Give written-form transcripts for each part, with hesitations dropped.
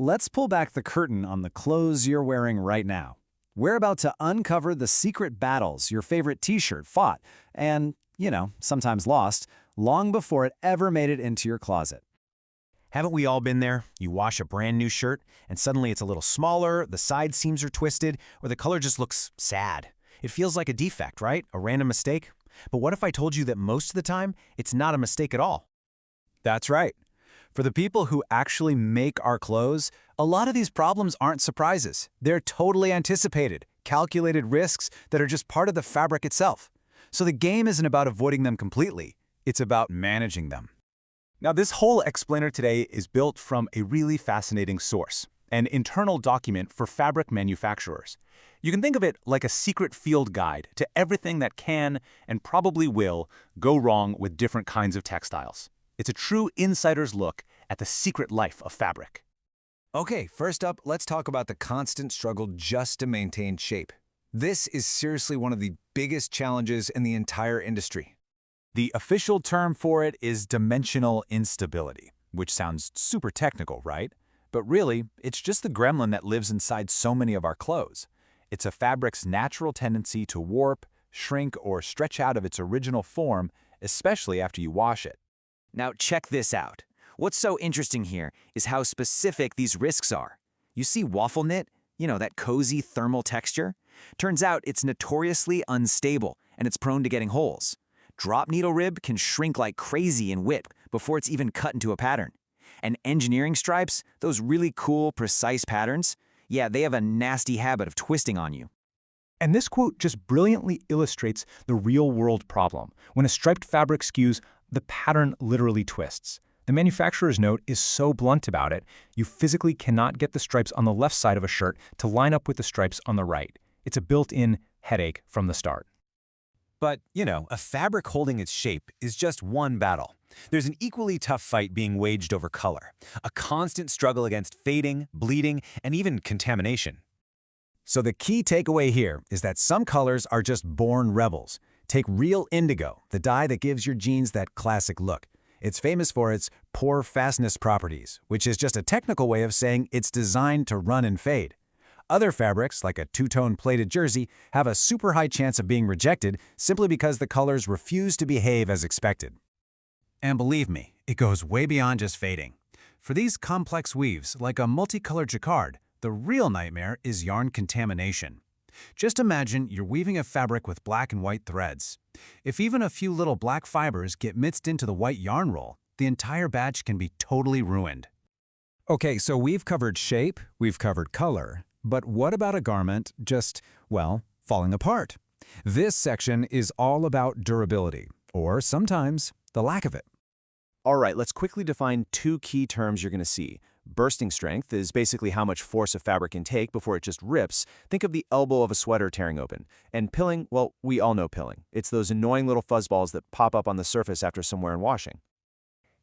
Let's pull back the curtain on the clothes you're wearing right now. We're about to uncover the secret battles your favorite t-shirt fought and, sometimes lost, long before it ever made it into your closet. Haven't we all been there? You wash a brand new shirt, and suddenly it's a little smaller, the side seams are twisted, or the color just looks sad. It feels like a defect, right? A random mistake? But what if I told you that most of the time, it's not a mistake at all? That's right. For the people who actually make our clothes, a lot of these problems aren't surprises. They're totally anticipated, calculated risks that are just part of the fabric itself. So the game isn't about avoiding them completely. It's about managing them. Now, this whole explainer today is built from a really fascinating source, an internal document for fabric manufacturers. You can think of it like a secret field guide to everything that can, and probably will, go wrong with different kinds of textiles. It's a true insider's look at the secret life of fabric. Okay, first up, let's talk about the constant struggle just to maintain shape. This is seriously one of the biggest challenges in the entire industry. The official term for it is dimensional instability, which sounds super technical, right? But really, it's just the gremlin that lives inside so many of our clothes. It's a fabric's natural tendency to warp, shrink, or stretch out of its original form, especially after you wash it. Now check this out. What's so interesting here is how specific these risks are. You see waffle knit? That cozy thermal texture? Turns out it's notoriously unstable, and it's prone to getting holes. Drop needle rib can shrink like crazy in WIP before it's even cut into a pattern. And engineering stripes, those really cool, precise patterns, yeah, they have a nasty habit of twisting on you. And this quote just brilliantly illustrates the real-world problem. When a striped fabric skews, the pattern literally twists. The manufacturer's note is so blunt about it, you physically cannot get the stripes on the left side of a shirt to line up with the stripes on the right. It's a built-in headache from the start. But, a fabric holding its shape is just one battle. There's an equally tough fight being waged over color, a constant struggle against fading, bleeding, and even contamination. So the key takeaway here is that some colors are just born rebels. Take real indigo, the dye that gives your jeans that classic look. It's famous for its pore fastness properties, which is just a technical way of saying it's designed to run and fade. Other fabrics, like a two-tone plated jersey, have a super high chance of being rejected simply because the colors refuse to behave as expected. And believe me, it goes way beyond just fading. For these complex weaves, like a multicolored jacquard, the real nightmare is yarn contamination. Just imagine you're weaving a fabric with black and white threads. If even a few little black fibers get mixed into the white yarn roll, the entire batch can be totally ruined. Okay, so we've covered shape, we've covered color, but what about a garment just, falling apart? This section is all about durability, or sometimes the lack of it. All right, let's quickly define two key terms you're going to see. Bursting strength is basically how much force a fabric can take before it just rips. Think of the elbow of a sweater tearing open. And pilling, well, we all know pilling. It's those annoying little fuzzballs that pop up on the surface after some wear and washing.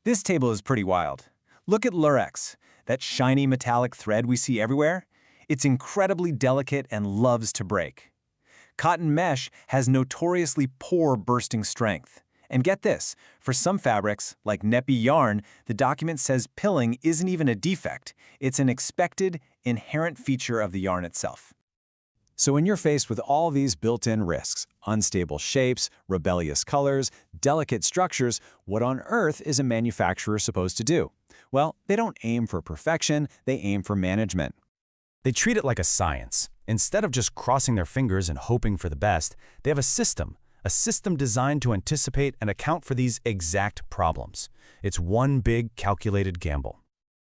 This table is pretty wild. Look at Lurex, that shiny metallic thread we see everywhere. It's incredibly delicate and loves to break. Cotton mesh has notoriously poor bursting strength. And get this, for some fabrics, like Nepi yarn, the document says pilling isn't even a defect. It's an expected, inherent feature of the yarn itself. So when you're faced with all these built-in risks, unstable shapes, rebellious colors, delicate structures, what on earth is a manufacturer supposed to do? Well, they don't aim for perfection, they aim for management. They treat it like a science. Instead of just crossing their fingers and hoping for the best, they have a system designed to anticipate and account for these exact problems. It's one big calculated gamble.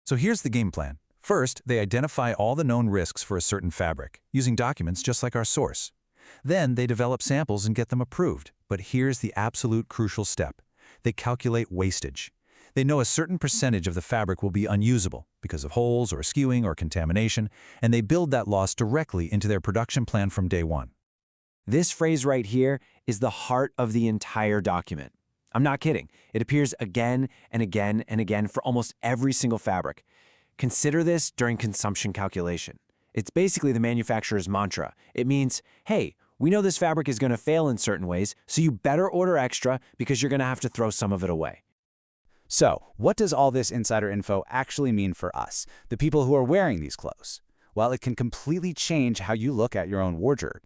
So here's the game plan. First, they identify all the known risks for a certain fabric, using documents just like our source. Then they develop samples and get them approved. But here's the absolute crucial step. They calculate wastage. They know a certain percentage of the fabric will be unusable because of holes or skewing or contamination, and they build that loss directly into their production plan from day one. This phrase right here is the heart of the entire document. I'm not kidding. It appears again and again and again for almost every single fabric. Consider this during consumption calculation. It's basically the manufacturer's mantra. It means, hey, we know this fabric is going to fail in certain ways, so you better order extra because you're going to have to throw some of it away. So, what does all this insider info actually mean for us, the people who are wearing these clothes? Well, it can completely change how you look at your own wardrobe.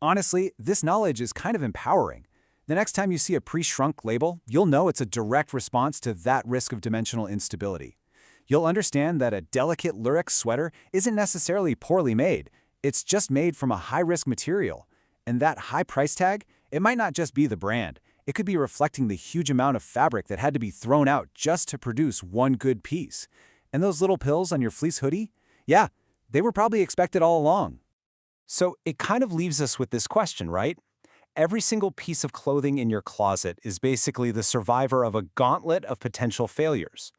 Honestly, this knowledge is kind of empowering. The next time you see a pre-shrunk label, you'll know it's a direct response to that risk of dimensional instability. You'll understand that a delicate Lurex sweater isn't necessarily poorly made. It's just made from a high-risk material. And that high price tag, it might not just be the brand. It could be reflecting the huge amount of fabric that had to be thrown out just to produce one good piece. And those little pills on your fleece hoodie? Yeah, they were probably expected all along. So it kind of leaves us with this question, right? Every single piece of clothing in your closet is basically the survivor of a gauntlet of potential failures.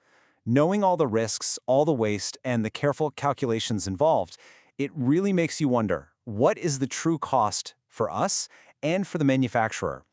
Knowing all the risks, all the waste, and the careful calculations involved, it really makes you wonder, what is the true cost for us and for the manufacturer?